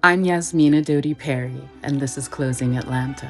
I'm Yasmina Dodi Perry, and this is Closing Atlanta.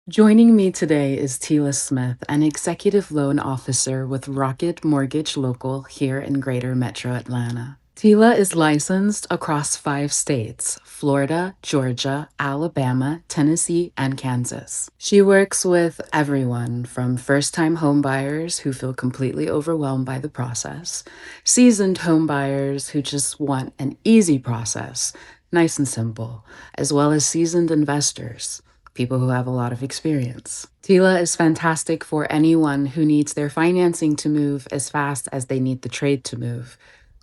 Joining me today is Teala Smith, an executive loan officer with Rocket Mortgage Local here in Greater Metro Atlanta. Teala is licensed across 5 states: Florida, Georgia, Alabama, Tennessee, and Kansas. She works with everyone from first-time homebuyers who feel completely overwhelmed by the process, seasoned homebuyers who just want an easy process, nice and simple, as well as seasoned investors, people who have a lot of experience. Teala is fantastic for anyone who needs their financing to move as fast as they need the trade to move.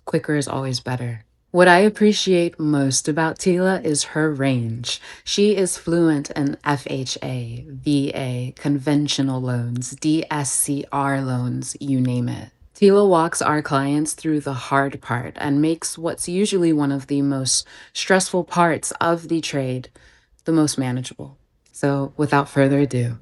Quicker is always better. What I appreciate most about Teala is her range. She is fluent in FHA, VA, conventional loans, DSCR loans, you name it. Teala walks our clients through the hard part and makes what's usually one of the most stressful parts of the trade the most manageable. So, without further ado,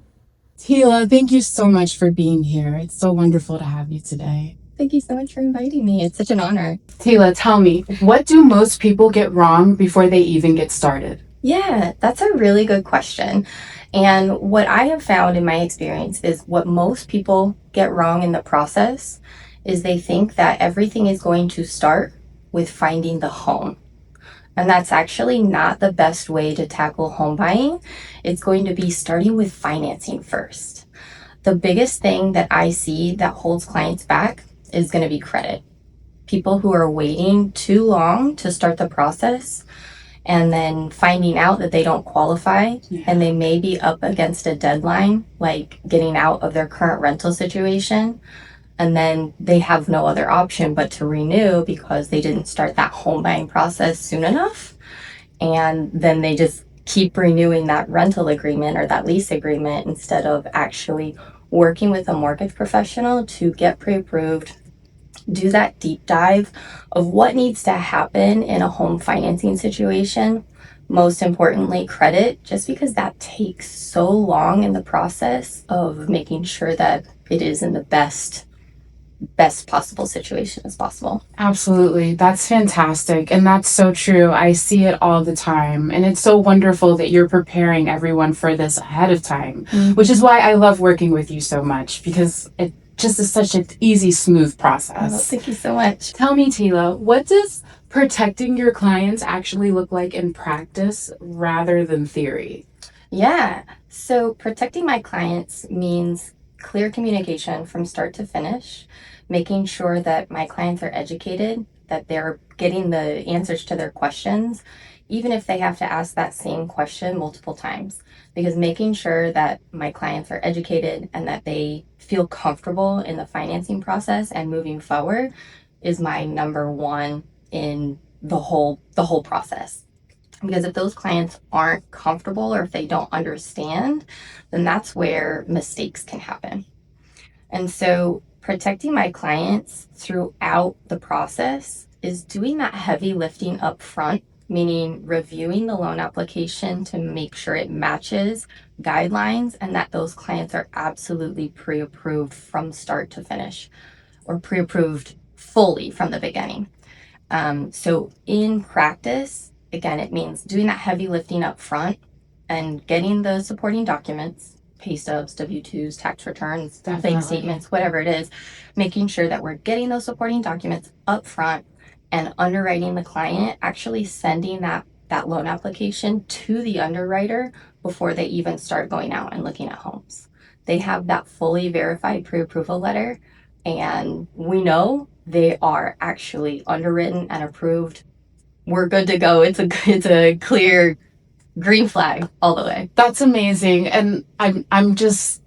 Teala, thank you so much for being here. It's so wonderful to have you today. Thank you so much for inviting me. It's such an honor. Teala, tell me, what do most people get wrong before they even get started? Yeah, that's a really good question. And what I have found in my experience is what most people get wrong in the process is they think that everything is going to start with finding the home. And that's actually not the best way to tackle home buying. It's going to be starting with financing first. The biggest thing that I see that holds clients back is going to be credit. People who are waiting too long to start the process and then finding out that they don't qualify and they may be up against a deadline, like getting out of their current rental situation, and then they have no other option but to renew because they didn't start that home buying process soon enough. And then they just keep renewing that rental agreement or that lease agreement instead of actually working with a mortgage professional to get pre-approved, do that deep dive of what needs to happen in a home financing situation. Most importantly, credit, just because that takes so long in the process of making sure that it is in the best possible situation as possible. Absolutely. That's fantastic. And that's so true. I see it all the time. And it's so wonderful that you're preparing everyone for this ahead of time, which is why I love working with you so much, because it just is such an easy, smooth process. Oh, thank you so much. Tell me, Teala, what does protecting your clients actually look like in practice rather than theory? Yeah. So protecting my clients means clear communication from start to finish, making sure that my clients are educated, that they're getting the answers to their questions, even if they have to ask that same question multiple times. Because making sure that my clients are educated and that they feel comfortable in the financing process and moving forward is my number one in the whole process. Because if those clients aren't comfortable or if they don't understand, then that's where mistakes can happen. And so protecting my clients throughout the process is doing that heavy lifting up front, meaning reviewing the loan application to make sure it matches guidelines and that those clients are absolutely pre-approved from start to finish or pre-approved fully from the beginning. So in practice, again, it means doing that heavy lifting up front and getting the supporting documents, pay stubs, W-2s, tax returns, bank statements, whatever it is, making sure that we're getting those supporting documents up front and underwriting the client, actually sending that loan application to the underwriter before they even start going out and looking at homes. They have that fully verified pre-approval letter, and we know they are actually underwritten and approved. We're good to go. It's a clear green flag all the way. That's amazing. And I'm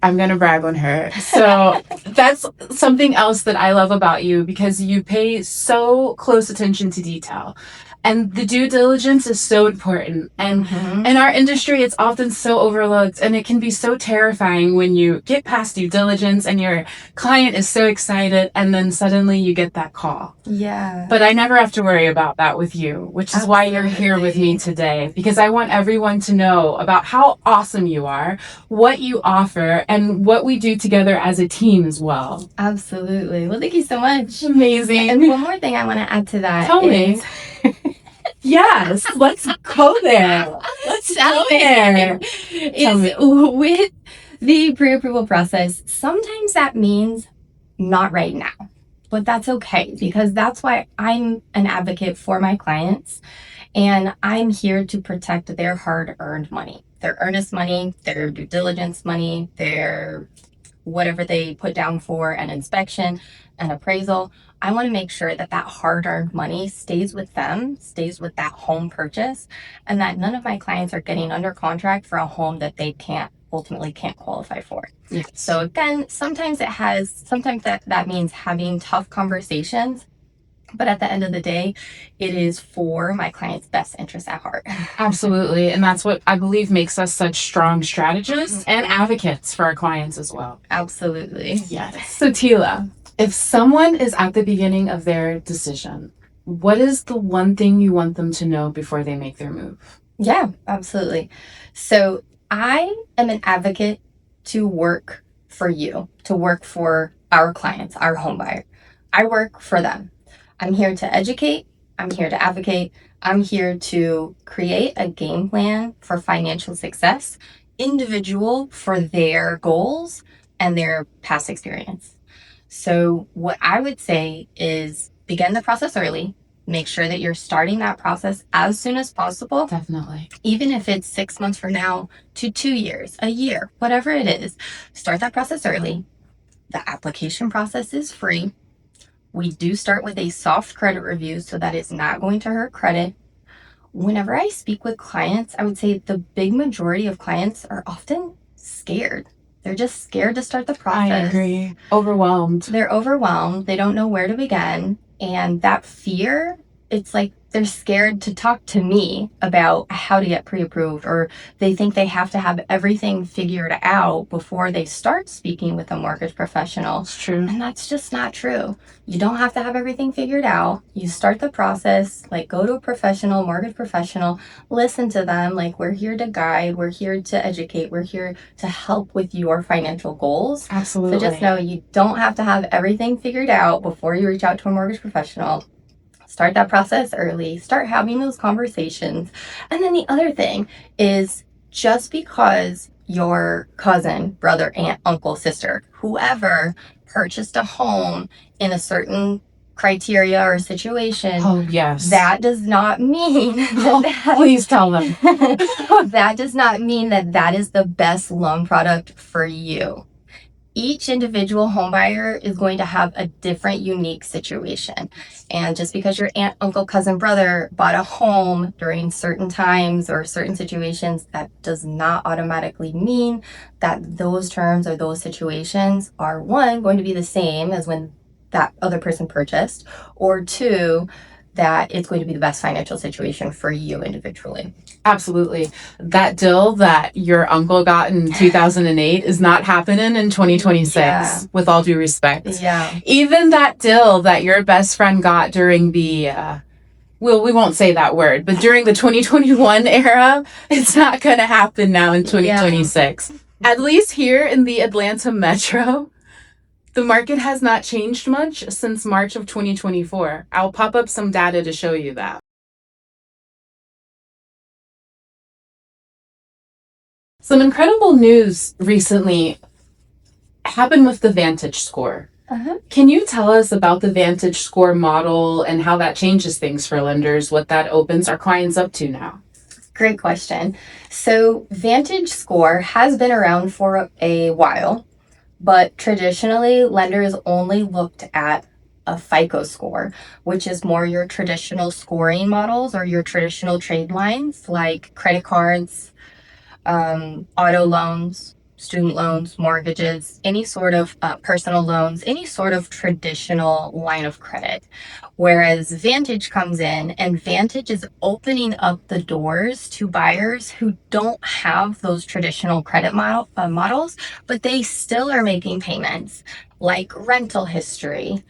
gonna brag on her. So that's something else that I love about you, because you pay so close attention to detail. And the due diligence is so important. And in our industry, it's often so overlooked, and it can be so terrifying when you get past due diligence and your client is so excited, and then suddenly you get that call. Yeah. But I never have to worry about that with you, which is why you're here with me today, because I want everyone to know about how awesome you are, what you offer, and what we do together as a team as well. Absolutely. Well, thank you so much. Amazing. And one more thing I want to add to that Tell me. Yes, let's go there. Let's go there. With the pre-approval process, sometimes that means not right now. But that's okay, because that's why I'm an advocate for my clients, and I'm here to protect their hard-earned money, their earnest money, their due diligence money, their whatever they put down for an inspection, an appraisal. I want to make sure that that hard-earned money stays with them, stays with that home purchase, and that none of my clients are getting under contract for a home that they ultimately can't qualify for. Yes. So again, sometimes that means having tough conversations, but at the end of the day, it is for my client's best interest at heart. Absolutely. And that's what I believe makes us such strong strategists and advocates for our clients as well. Absolutely. Yes. So Teala, if someone is at the beginning of their decision, what is the one thing you want them to know before they make their move? Yeah, absolutely. So I am an advocate to work for you, to work for our clients, our home buyer. I work for them. I'm here to educate. I'm here to advocate. I'm here to create a game plan for financial success, individual for their goals and their past experience. So what I would say is begin the process early. Make sure that you're starting that process as soon as possible. Definitely. Even if it's 6 months from now to 2 years, a year, whatever it is, start that process early. The application process is free. We do start with a soft credit review, so that is not going to hurt credit. Whenever I speak with clients, I would say the big majority of clients are often scared. They're just scared to start the process. I agree. Overwhelmed. They're overwhelmed. They don't know where to begin. And that fear, it's like they're scared to talk to me about how to get pre-approved, or they think they have to have everything figured out before they start speaking with a mortgage professional. It's true. And that's just not true. You don't have to have everything figured out. You start the process, like go to a professional, mortgage professional, listen to them. Like, we're here to guide, we're here to educate, we're here to help with your financial goals. Absolutely. So just know you don't have to have everything figured out before you reach out to a mortgage professional. Start that process early. Start having those conversations. And then the other thing is, just because your cousin, brother, aunt, uncle, sister, whoever purchased a home in a certain criteria or situation, Oh, yes. that does not mean please tell them. that does not mean that that is the best loan product for you. Each individual homebuyer is going to have a different, unique situation. And just because your aunt, uncle, cousin, brother bought a home during certain times or certain situations, that does not automatically mean that those terms or those situations are, one, going to be the same as when that other person purchased, or two, that it's going to be the best financial situation for you individually. Absolutely. That deal that your uncle got in 2008 is not happening in 2026, with all due respect. Yeah. Even that deal that your best friend got during the, well, we won't say that word, but during the 2021 era, it's not going to happen now in 2026. Yeah. At least here in the Atlanta metro, the market has not changed much since March of 2024. I'll pop up some data to show you that. Some incredible news recently happened with the Vantage Score. Uh-huh. Can you tell us about the Vantage Score model and how that changes things for lenders, what that opens our clients up to now? Great question. So Vantage Score has been around for a while, but traditionally lenders only looked at a FICO score, which is more your traditional scoring models or your traditional trade lines like credit cards, auto loans, student loans, mortgages, any sort of personal loans, any sort of traditional line of credit. Whereas Vantage comes in, and Vantage is opening up the doors to buyers who don't have those traditional credit models, but they still are making payments like rental history,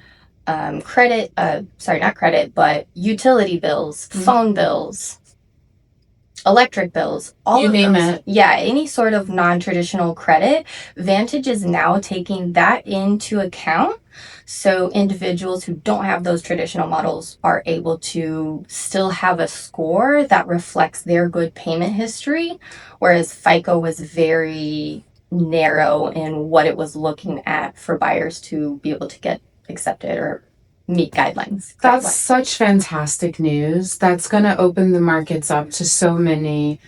not credit, but utility bills, phone bills, electric bills, all You of name those. it. Yeah, any sort of non-traditional credit. Vantage is now taking that into account. So individuals who don't have those traditional models are able to still have a score that reflects their good payment history, whereas FICO was very narrow in what it was looking at for buyers to be able to get accepted or meet guidelines. That's such fantastic news. That's going to open the markets up to so many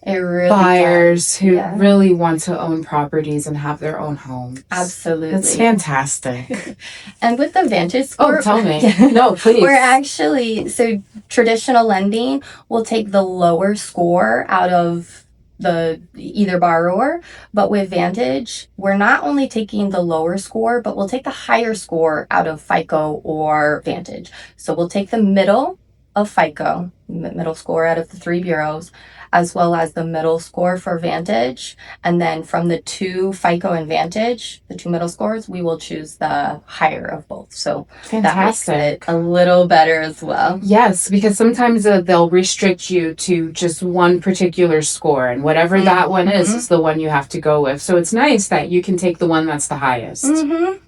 It really buyers who Yeah. really want to own properties and have their own homes. Absolutely. It's fantastic. And with the Vantage Score, Oh, tell me. No, please. we're actually, so traditional lending will take the lower score out of the either borrower, but with Vantage, we're not only taking the lower score, but we'll take the higher score out of FICO or Vantage. So we'll take the middle of FICO, middle score out of the three bureaus, as well as the middle score for Vantage. And then from the two FICO and Vantage, the two middle scores, we will choose the higher of both. So that makes it a little better as well. Yes, because sometimes they'll restrict you to just one particular score, and whatever that one is the one you have to go with. So it's nice that you can take the one that's the highest.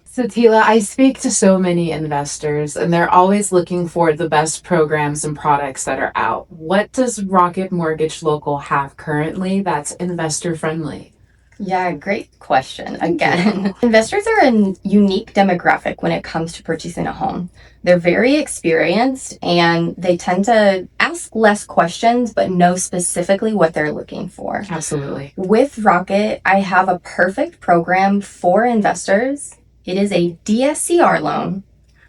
So Teala, I speak to so many investors, and they're always looking for the best programs and products that are out. What does Rocket Mortgage Local have currently that's investor friendly? Yeah, great question. Again, investors are a unique demographic when it comes to purchasing a home. They're very experienced and they tend to ask less questions but know specifically what they're looking for. Absolutely. With Rocket, I have a perfect program for investors. It is a DSCR loan,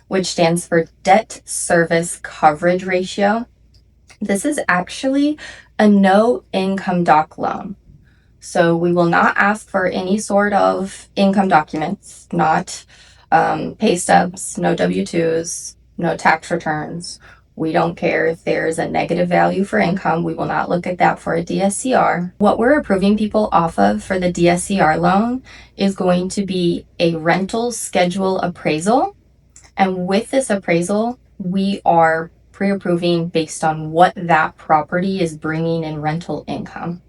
which stands for Debt Service Coverage Ratio. This is actually a no income doc loan. So we will not ask for any sort of income documents, not pay stubs, no W-2s, no tax returns. We don't care if there's a negative value for income. We will not look at that for a DSCR. What we're approving people off of for the DSCR loan is going to be a rental schedule appraisal. And with this appraisal, we are pre-approving based on what that property is bringing in rental income.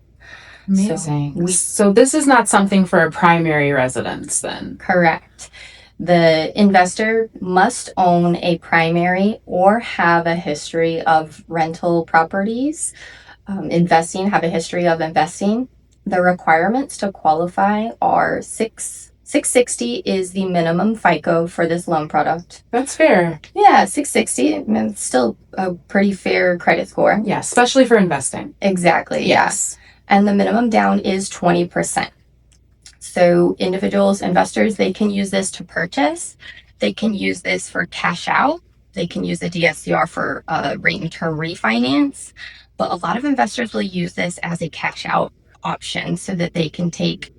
Amazing. So this is not something for a primary residence then? Correct. The investor must own a primary or have a history of rental properties, have a history of investing. The requirements to qualify are 660 is the minimum FICO for this loan product. That's fair. Yeah, 660. It's still a pretty fair credit score. Yeah, especially for investing. Exactly. Yes. And the minimum down is 20%. So individuals, investors, they can use this to purchase. They can use this for cash out. They can use the DSCR for rate and term refinance. But a lot of investors will use this as a cash out option so that they can take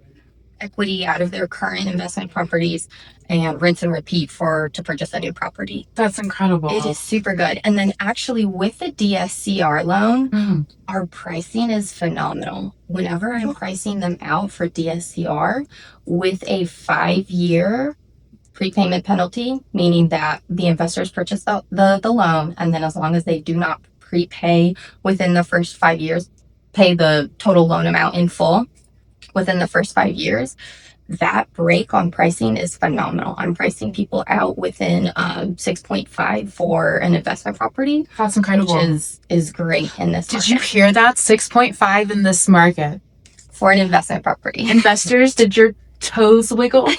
equity out of their current investment properties and rinse and repeat to purchase a new property. That's incredible. It is super good. And then actually with the DSCR loan, our pricing is phenomenal. Whenever I'm pricing them out for DSCR with a 5-year prepayment penalty, meaning that the investors purchase the loan, and then as long as they do not prepay within the first 5 years, pay the total loan amount in full within the first 5 years, that break on pricing is phenomenal. I'm pricing people out within 6.5 for an investment property. That's incredible. Which is great in this market. Did you hear that? 6.5 in this market. For an investment property. Investors, did your toes wiggle?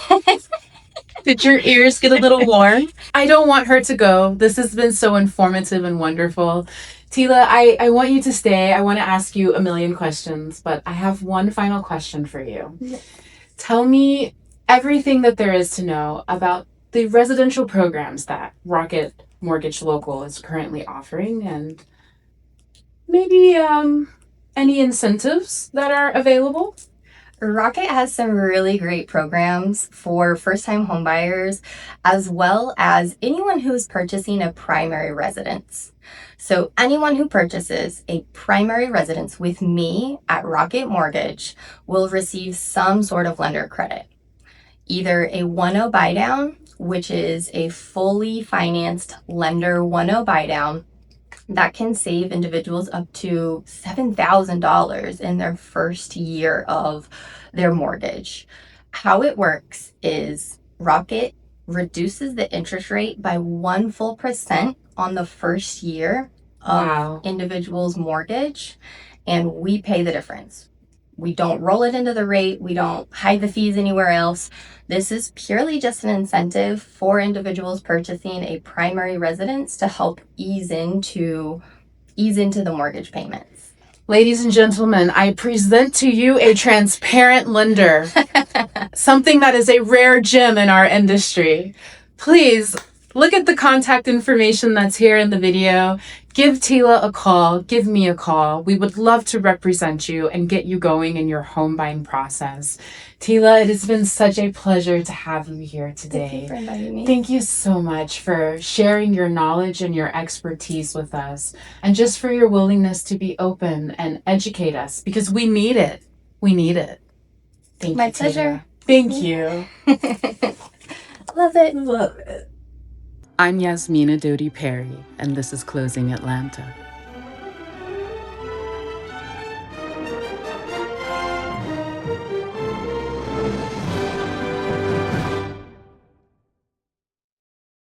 Did your ears get a little warm? I don't want her to go. This has been so informative and wonderful. Teala, I want you to stay. I want to ask you a million questions, but I have one final question for you. Yeah. Tell me everything that there is to know about the residential programs that Rocket Mortgage Local is currently offering, and maybe any incentives that are available. Rocket has some really great programs for first-time homebuyers, as well as anyone who's purchasing a primary residence. So anyone who purchases a primary residence with me at Rocket Mortgage will receive some sort of lender credit. Either a 1.0 buy down, which is a fully financed lender 1.0 buy down that can save individuals up to $7,000 in their first year of their mortgage. How it works is Rocket reduces the interest rate by 1 full% on the first year of Wow. individual's mortgage, and we pay the difference. We don't roll it into the rate, we don't hide the fees anywhere else. This is purely just an incentive for individuals purchasing a primary residence to help ease into the mortgage payments. Ladies and gentlemen, I present to you a transparent lender, something that is a rare gem in our industry. Please look at the contact information that's here in the video. Give Teala a call. Give me a call. We would love to represent you and get you going in your home buying process. Teala, it has been such a pleasure to have you here today. Thank you for inviting me. Thank you so much for sharing your knowledge and your expertise with us, and just for your willingness to be open and educate us, because we need it. We need it. Thank My you, pleasure. Teala. Thank you. Love it. Love it. I'm Yasmina Dodi Perry, and this is Closing Atlanta.